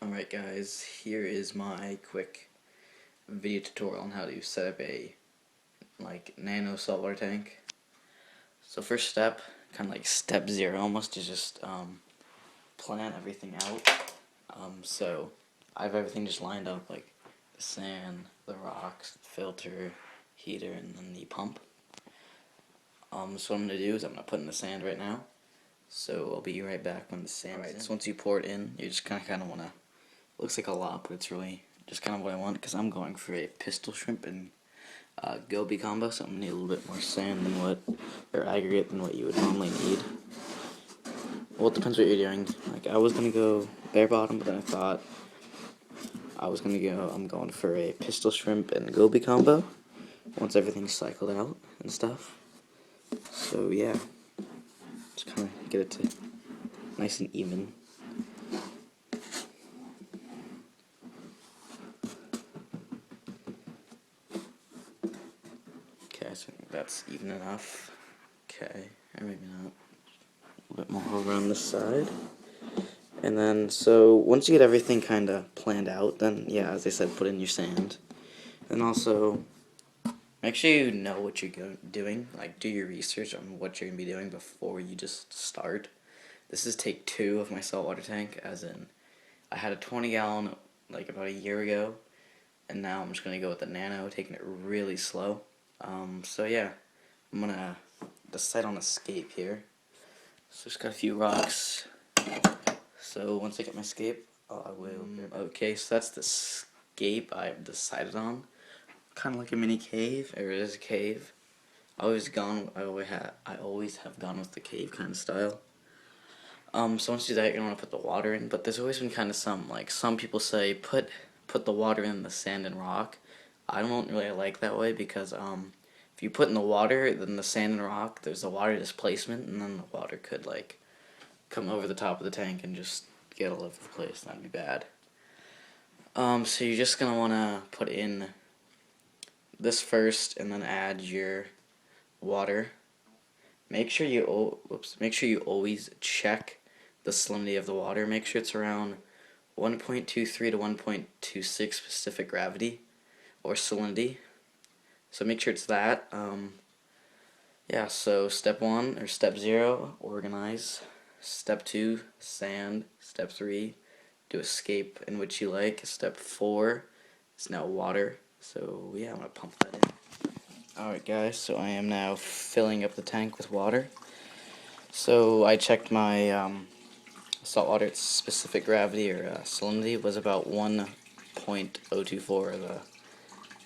Alright guys, here is my quick video tutorial on how to set up a nano saltwater tank. So first step, kind of like step 0 almost, is just plan everything out. So I have everything just lined up, like the sand, the rocks, the filter, heater, and then the pump. So what I'm going to do is I'm going to put in the sand right now. So I'll be right back when the sand's in. So once you pour it in, you just kind of want to, looks like a lot, but it's really just kind of what I want, because I'm going for a pistol shrimp and goby combo, so I'm going to need a little bit more sand than or aggregate than what you would normally need. Well, it depends what you're doing. Like, I was going to go bare bottom, but then I thought I'm going for a pistol shrimp and goby combo once everything's cycled out and stuff. So yeah, just kind of get it to nice and even. Okay, so I think that's even enough. Okay, or maybe not. A little bit more around this side. And then, so once you get everything kind of planned out, then yeah, as I said, put in your sand. And also, make sure you know what you're doing. Like, do your research on what you're going to be doing before you just start. This is take 2 of my saltwater tank, as in, I had a 20-gallon like about a year ago, and now I'm just going to go with the nano, taking it really slow. So yeah, I'm going to decide on escape here. So just got a few rocks. So once I get my escape, I will. Okay, so that's the escape I've decided on. Kind of like a mini cave, or it is a cave. I always have gone with the cave kind of style. So once you do that, you're gonna want to put the water in. But there's always been kind of some people say put the water in the sand and rock. I don't really like that way, because if you put in the water, then the sand and rock, there's a water displacement, and then the water could like come over the top of the tank and just get all over the place. That'd be bad. So you're just gonna want to put in this first, and then add your water. Make sure you always check the salinity of the water. Make sure it's around 1.23 to 1.26 specific gravity or salinity. So make sure it's that. Yeah, so step 1 or step 0, organize. Step 2, sand. Step 3, do escape in which you like. Step 4 is now water. So yeah, I'm going to pump that in. Alright guys, so I am now filling up the tank with water. So I checked my saltwater, its specific gravity or salinity was about 1.024.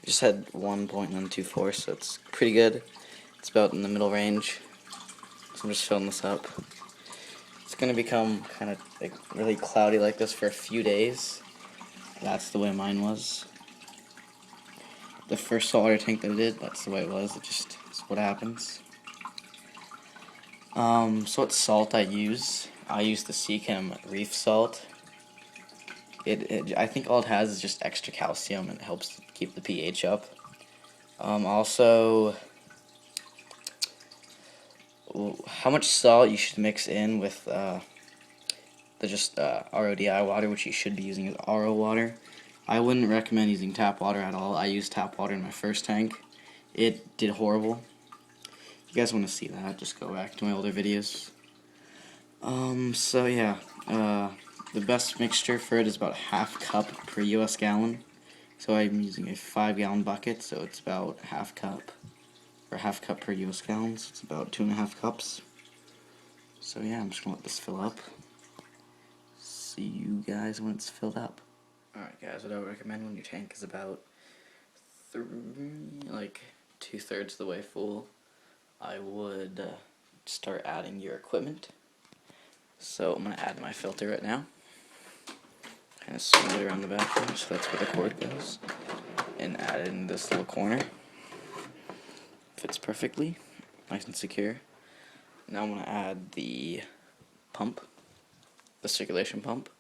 Just had 1.124, so it's pretty good. It's about in the middle range. So I'm just filling this up. It's going to become kind of like really cloudy like this for a few days. That's the way mine was. The first saltwater tank that I did, that's the way it was. It's what happens. So what salt I use? I use the Seachem reef salt. I think all it has is just extra calcium, and it helps keep the pH up. Also, how much salt you should mix in with the RODI water, which you should be using is RO water. I wouldn't recommend using tap water at all. I used tap water in my first tank. It did horrible. If you guys want to see that, just go back to my older videos. So yeah, the best mixture for it is about ½ cup per US gallon. So I'm using a 5-gallon bucket, so it's about ½ cup, or ½ cup per US gallon, so it's about 2½ cups. So yeah, I'm just gonna let this fill up. See you guys when it's filled up. Alright guys, what I would recommend when your tank is about 2/3 of the way full, I would start adding your equipment. So I'm going to add my filter right now. Kind of swing it around the bathroom, so that's where the cord goes. And add it in this little corner. Fits perfectly, nice and secure. Now I'm going to add the pump, the circulation pump.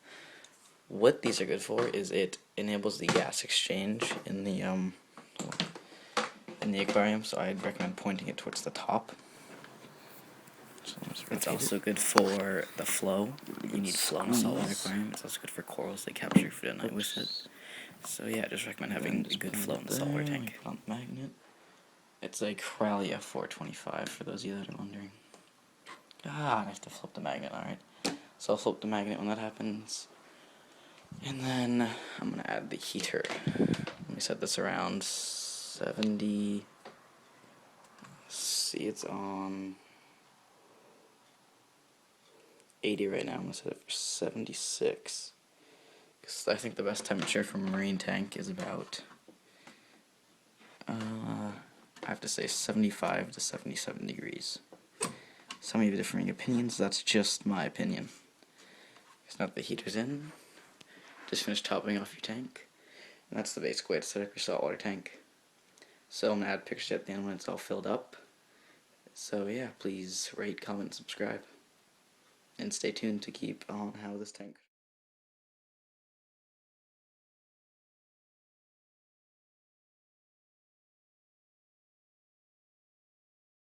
What these are good for is it enables the gas exchange in the aquarium, so I'd recommend pointing it towards the top. It's also good for the flow. You need flow in a saltwater aquarium. It's also good for corals. They capture food at night with it. So yeah, I just recommend having a good flow in the saltwater tank. Magnet. It's a Kralia 425 for those of you that are wondering. I have to flip the magnet, alright. So I'll flip the magnet when that happens. And then I'm going to add the heater. Let me set this around 70. See, it's on 80 right now. I'm going to set it for 76. Because I think the best temperature for a marine tank is about, I have to say 75 to 77 degrees. Some of you have differing opinions. That's just my opinion. Because now that the heater's in, just finish topping off your tank. And that's the basic way to set up your saltwater tank. So I'm going to add pictures at the end when it's all filled up. So yeah, please rate, comment, subscribe. And stay tuned to keep on how this tank